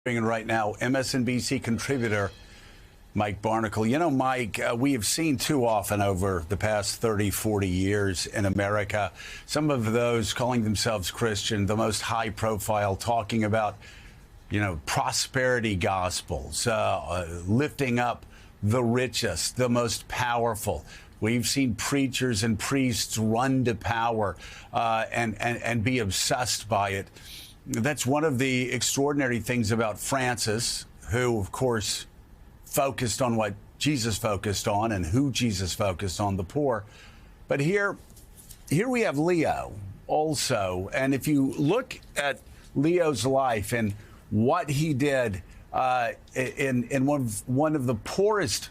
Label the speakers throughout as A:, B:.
A: And right now, MSNBC contributor Mike Barnicle. You know, Mike, we have seen too often over the past 30, 40 years in America, some of those calling themselves Christian, the most high profile, talking about, prosperity gospels, lifting up the richest, the most powerful. We've seen preachers and priests run to power and be obsessed by it. That's one of the extraordinary things about Francis, who, of course, focused on what Jesus focused on and who Jesus focused on, the poor. But here we have Leo also. And if you look at Leo's life and what he did in one of the poorest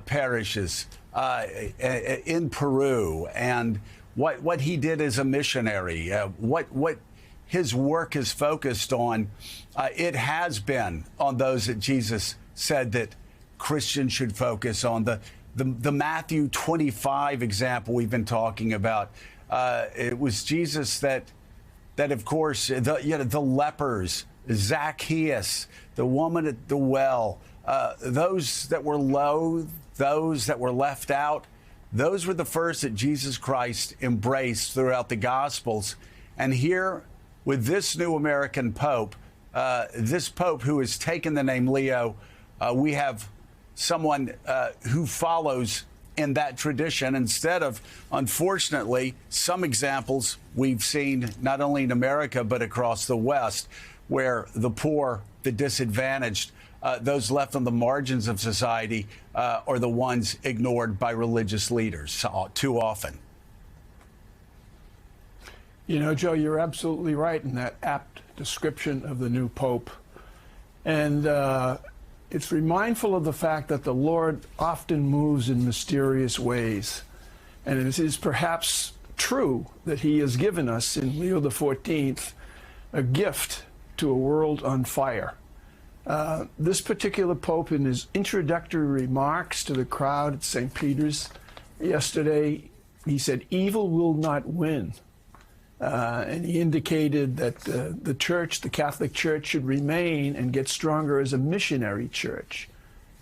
A: parishes in Peru, and what he did as a missionary, what his work is focused on, it has been on those that Jesus said that Christians should focus on. The Matthew 25 example we've been talking about, it was Jesus that of course, the lepers, Zacchaeus, the woman at the well, those that were low, those that were left out, those were the first that Jesus Christ embraced throughout the Gospels. And here, with this new American Pope, this Pope who has taken the name Leo, we have someone who follows in that tradition instead of, unfortunately, some examples we've seen not only in America but across the West, where the poor, the disadvantaged, those left on the margins of society are the ones ignored by religious leaders too often.
B: You know, Joe, you're absolutely right in that apt description of the new Pope. And it's remindful of the fact that the Lord often moves in mysterious ways. And it is perhaps true that he has given us in Leo XIV a gift to a world on fire. This particular Pope, in his introductory remarks to the crowd at St. Peter's yesterday, he said, "Evil will not win." And he indicated that the church, the Catholic Church, should remain and get stronger as a missionary church.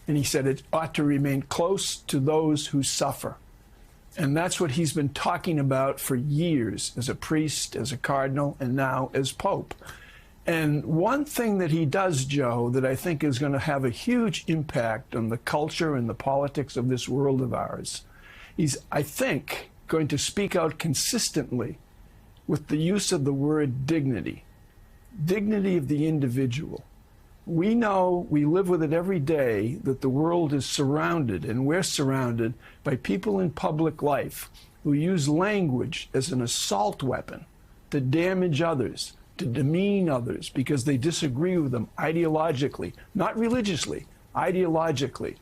B: And he said it ought to remain close to those who suffer. And that's what he's been talking about for years as a priest, as a cardinal, and now as Pope. And one thing that he does, Joe, that I think is going to have a huge impact on the culture and the politics of this world of ours, he's, I think, going to speak out consistently with the use of the word dignity, dignity of the individual. We know, we live with it every day, that the world is surrounded, and we're surrounded by people in public life who use language as an assault weapon to damage others, to demean others because they disagree with them ideologically, not religiously, ideologically.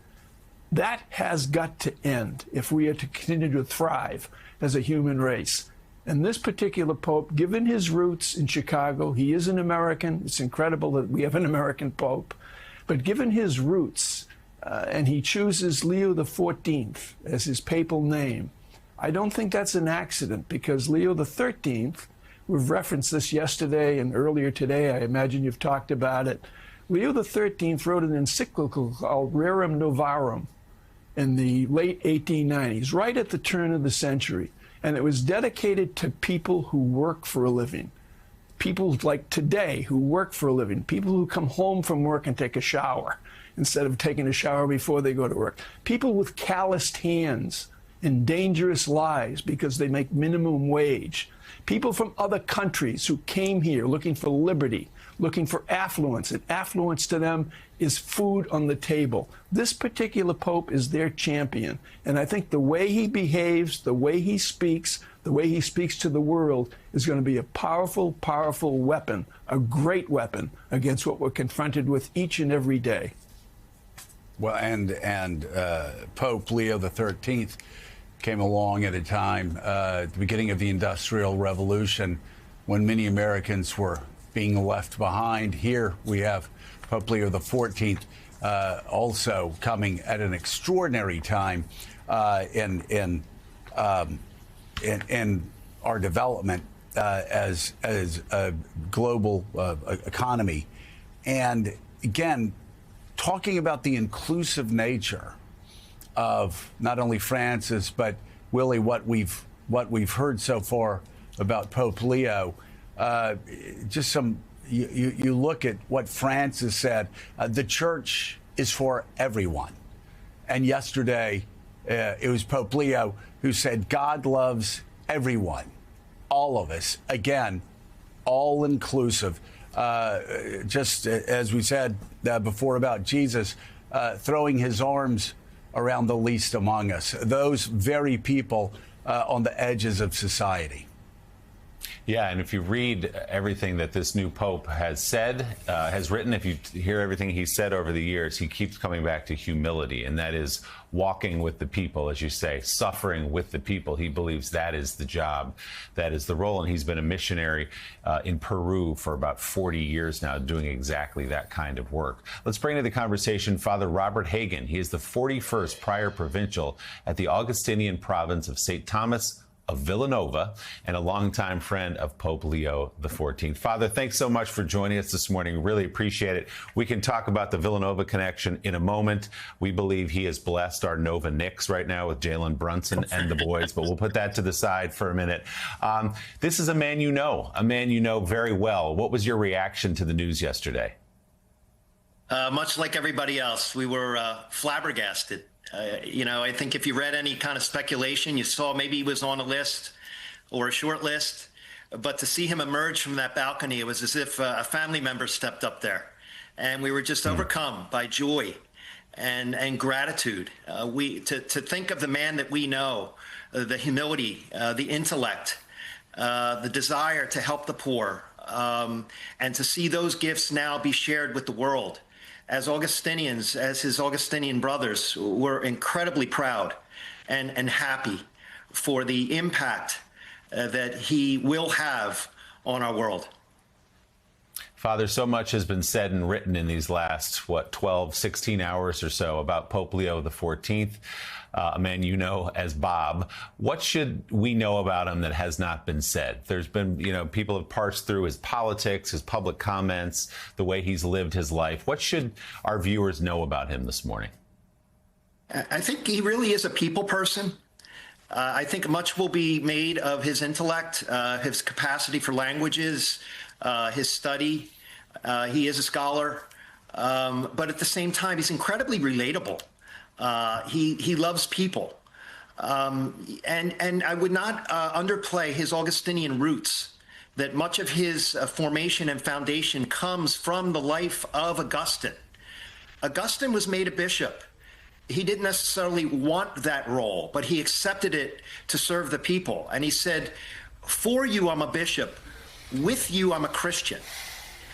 B: That has got to end if we are to continue to thrive as a human race. And this particular Pope, given his roots in Chicago, he is an American. It's incredible that we have an American Pope. But given his roots, and he chooses Leo XIV as his papal name, I don't think that's an accident, because Leo XIII, we've referenced this yesterday and earlier today, I imagine you've talked about it. Leo XIII wrote an encyclical called Rerum Novarum in the late 1890s, right at the turn of the century. And it was dedicated to people who work for a living, people like today who work for a living, people who come home from work and take a shower instead of taking a shower before they go to work, people with calloused hands and dangerous lives because they make minimum wage, people from other countries who came here looking for liberty, looking for affluence, and affluence to them is food on the table. This particular Pope is their champion, and I think the way he behaves, the way he speaks to the world is going to be a powerful, powerful weapon, a great weapon against what we're confronted with each and every day.
A: Well, and Pope Leo XIII came along at a time, at the beginning of the Industrial Revolution, when many Americans were being left behind. Here we have Pope Leo XIV also coming at an extraordinary time in our development as a global economy. And again, talking about the inclusive nature of not only Francis, but Willie, what we've heard so far about Pope Leo. Just some, you look at what Francis said. The church is for everyone, and yesterday it was Pope Leo who said God loves everyone, all of us. Again, all inclusive. Just as we said before about Jesus, throwing his arms around the least among us, those very people on the edges of society.
C: Yeah, and if you read everything that this new pope has said, has written, if you hear everything he's said over the years, he keeps coming back to humility, and that is walking with the people, as you say, suffering with the people. He believes that is the job, that is the role, and he's been a missionary in Peru for about 40 years now, doing exactly that kind of work. Let's bring to the conversation Father Robert Hagen. He is the 41st Prior Provincial at the Augustinian province of St. Thomas of Villanova and a longtime friend of Pope Leo XIV. Father, thanks so much for joining us this morning. Really appreciate it. We can talk about the Villanova connection in a moment. We believe he has blessed our Nova Knicks right now with Jalen Brunson and the boys, but we'll put that to the side for a minute. This is a man you know very well. What was your reaction to the news yesterday?
D: Much like everybody else, we were flabbergasted. I think if you read any kind of speculation, you saw maybe he was on a list or a short list, but to see him emerge from that balcony, it was as if a family member stepped up there, and we were just overcome by joy and gratitude. To think of the man that we know, the humility, the intellect, the desire to help the poor, and to see those gifts now be shared with the world. As Augustinians, as his Augustinian brothers, we're incredibly proud and happy for the impact that he will have on our world.
C: Father, so much has been said and written in these last, 12, 16 hours or so about Pope Leo XIV, a man you know as Bob. What should we know about him that has not been said? There's been, people have parsed through his politics, his public comments, the way he's lived his life. What should our viewers know about him this morning?
D: I think he really is a people person. I think much will be made of his intellect, his capacity for languages, his study. He is a scholar, but at the same time, he's incredibly relatable. He loves people. And I would not underplay his Augustinian roots, that much of his formation and foundation comes from the life of Augustine. Augustine was made a bishop. He didn't necessarily want that role, but he accepted it to serve the people. And he said, for you, I'm a bishop. With you, I'm a Christian.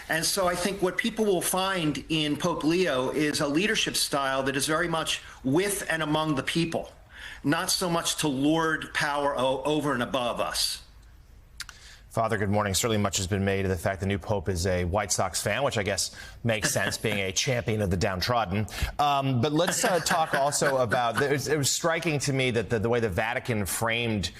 D: And so I think what people will find in Pope Leo is a leadership style that is very much with and among the people, not so much to lord power over and above us.
E: Father, good morning. Certainly much has been made of the fact the new pope is a White Sox fan, which I guess makes sense, being a champion of the downtrodden. But let's talk also about, it was striking to me that the way the Vatican framed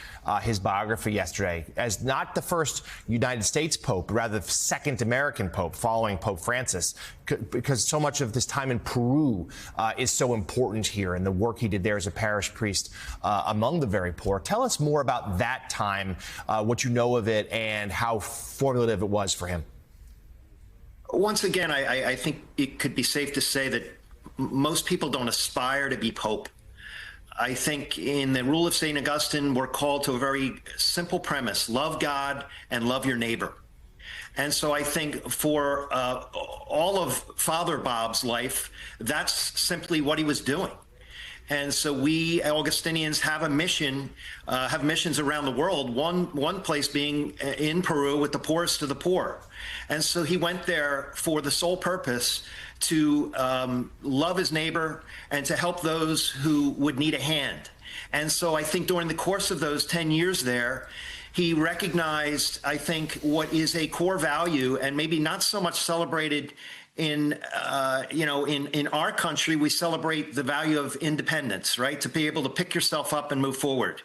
E: his biography yesterday as not the first United States pope, but rather the second American pope following Pope Francis, because so much of this time in Peru is so important here, and the work he did there as a parish priest among the very poor. Tell us more about that time, what you know of it, and how formative it was for him.
D: Once again, I think it could be safe to say that most people don't aspire to be pope. I think in the Rule of St. Augustine, we're called to a very simple premise: love God and love your neighbor. And so I think for all of Father Bob's life, that's simply what he was doing. And so we Augustinians have a mission, have missions around the world, one place being in Peru with the poorest of the poor. And so he went there for the sole purpose to love his neighbor and to help those who would need a hand. And so I think during the course of those 10 years there, he recognized, I think, what is a core value and maybe not so much celebrated in our country. We celebrate the value of independence, right? To be able to pick yourself up and move forward.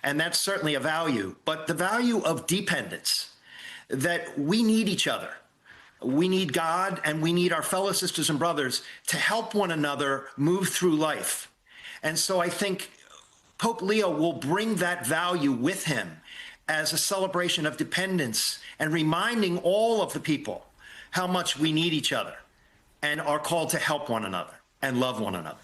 D: And that's certainly a value. But the value of dependence, that we need each other. We need God and we need our fellow sisters and brothers to help one another move through life. And so I think Pope Leo will bring that value with him as a celebration of dependence and reminding all of the people how much we need each other and are called to help one another and love one another.